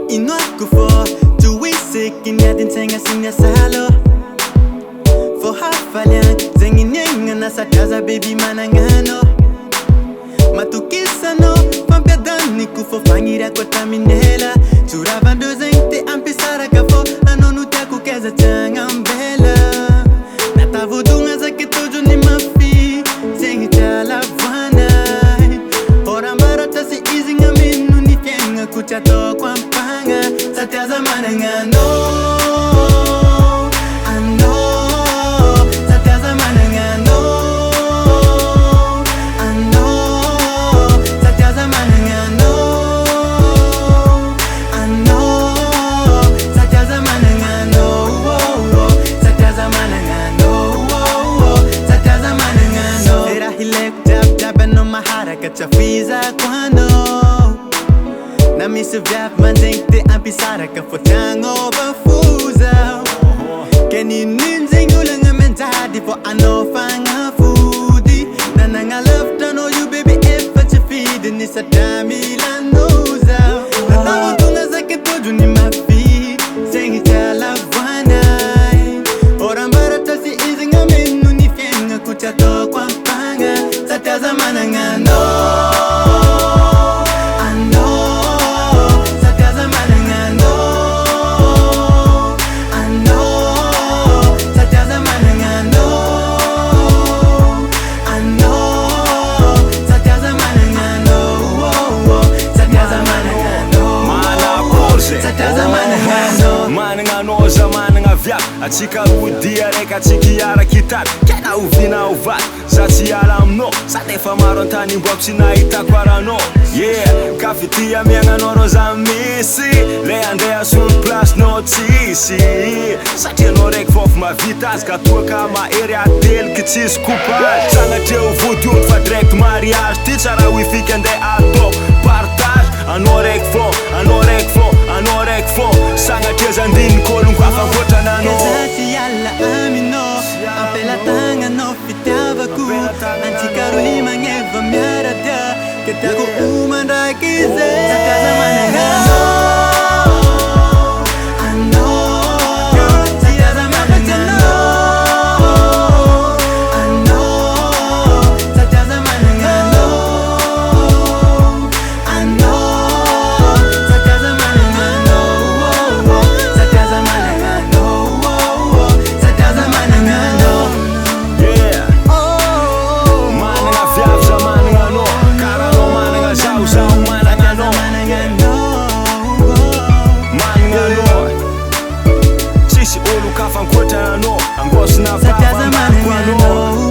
Inoako for tuisikin jätin sengasin ja salo for hafalyan zengin yengan sa casa baby manangano matukisano pampiadani ku for fangira ko taminela turavando zente ampisara ka for anonu ta ku keza tangambela natavudunga zakitojo ni mafi zengi chala vana orambara tasi izinga minu ni kenga kuchato kwa mpanga sataza manangano Kachafiza kwano na misivap mandengte ampisara ka fotango bafuza keni ninzingulang mentadi for anofanga foodi na nanga love to know you baby if it's a feed ni sa damila noza na tawunga zaketoju ni mafi sengi chala vana orambara tasi izinga menu ni fienga kuchato kwa mpanga sataza manangano Achika udia reka chikiara kitat kena uvina uvat zatiala mno satefa marontani mbokchi na itakwarano yeah kafitia mianga noro za misi leandea sur place notisi satia no rek fof ma vitas katua kama area del kitis kupal sanga teu vudion fa direct mariage tichara wifi kende adop partage anorek fo sanga teza ndin kolung kwa fangota nano yalla amino apela tanga no fitabaku antikaro mangeva miarada ketago umanda kize sakaza manangano Sisi olu kafan kota no angos na baba